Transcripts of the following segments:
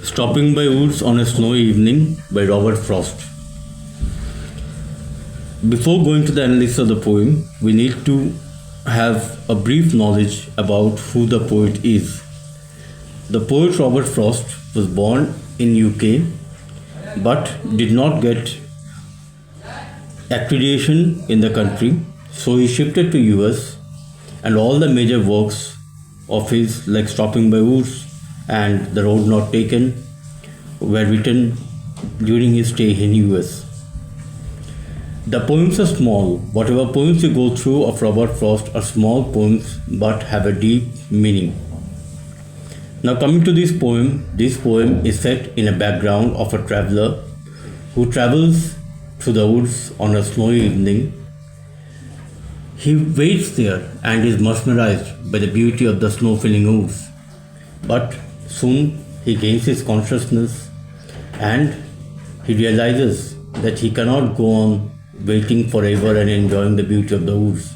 Stopping by Woods on a Snowy Evening by Robert Frost. Before going to the analysis of the poem, we need to have a brief knowledge about who the poet is. The poet Robert Frost was born in UK but did not get accreditation in the country, so he shifted to US, and all the major works of his like Stopping by Woods and The Road Not Taken were written during his stay in US. The poems are small. Whatever poems you go through of Robert Frost are small poems but have a deep meaning. Now coming to this poem is set in a background of a traveler who travels through the woods on a snowy evening. He waits there and is mesmerized by the beauty of the snow-filling woods. But soon he gains his consciousness and he realizes that he cannot go on waiting forever and enjoying the beauty of the woods.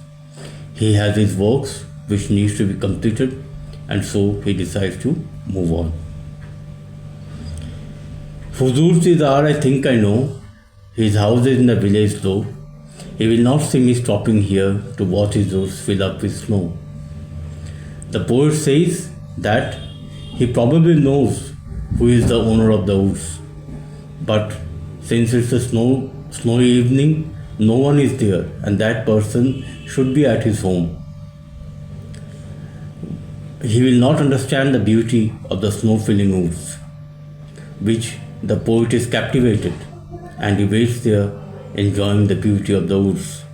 He has his works which needs to be completed, and so he decides to move on. Huzur's Izar I think I know, his house is in the village though. He will not see me stopping here to watch his woods fill up with snow. The poet says that he probably knows who is the owner of the woods, but since it's a snowy evening, no one is there, and that person should be at his home. He will not understand the beauty of the snow-filling woods, which the poet is captivated, and he waits there enjoying the beauty of the woods.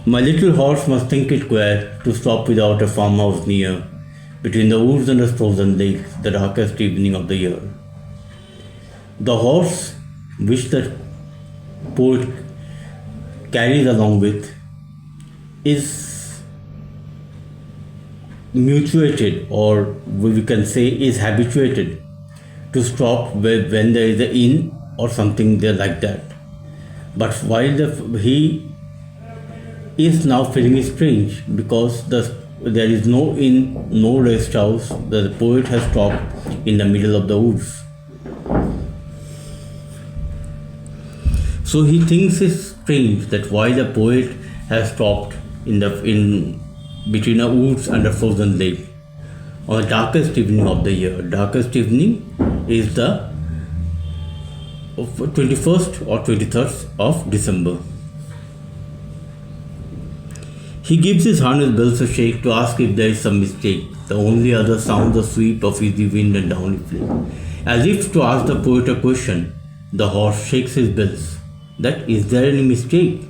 My little horse must think it queer to stop without a farmhouse near, between the woods and the frozen lake, the darkest evening of the year. The horse which the poet carries along with is mutuated, or we can say is habituated to stop when there is an inn or something there like that. But while he is now feeling strange because there is no inn, no rest house, the poet has stopped in the middle of the woods. So he thinks it's strange that why the poet has stopped in between a woods and a frozen lake on the darkest evening of the year. Darkest evening is the 21st or 23rd of December. He gives his harness bells a shake to ask if there is some mistake. The only other sound the sweep of easy wind and downy flake. As if to ask the poet a question, the horse shakes his bells. That is there any mistake?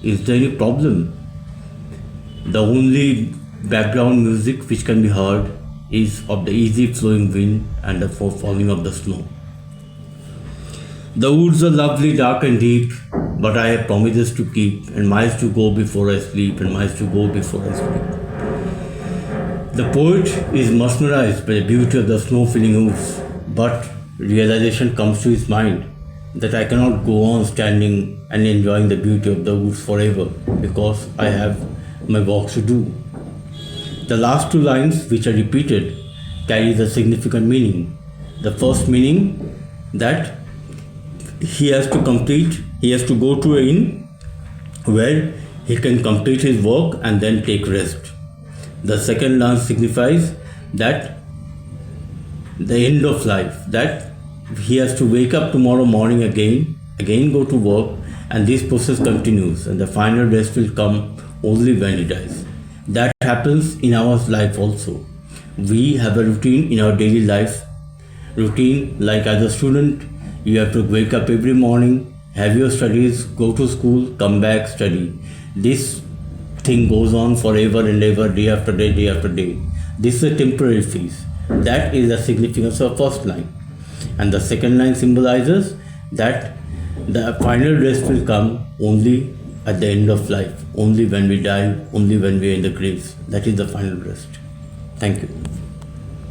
Is there any problem? The only background music which can be heard is of the easy flowing wind and the falling of the snow. The woods are lovely, dark and deep, but I have promises to keep, and miles to go before I sleep, and miles to go before I sleep. The poet is mesmerized by the beauty of the snow-filling woods, but realization comes to his mind that I cannot go on standing and enjoying the beauty of the woods forever because I have my work to do. The last two lines, which are repeated, carries a significant meaning. The first meaning that he has to go to an inn where he can complete his work and then take rest. The second line signifies that the end of life, that he has to wake up tomorrow morning again go to work, and this process continues, and the final rest will come only when he dies. That happens in our life also. We have a routine in our daily life. Routine like as a student, you have to wake up every morning, have your studies, go to school, come back, study. This thing goes on forever and ever, day after day, day after day. This is a temporary phase. That is the significance of first line. And the second line symbolizes that the final rest will come only at the end of life, only when we die, only when we are in the graves. That is the final rest. Thank you.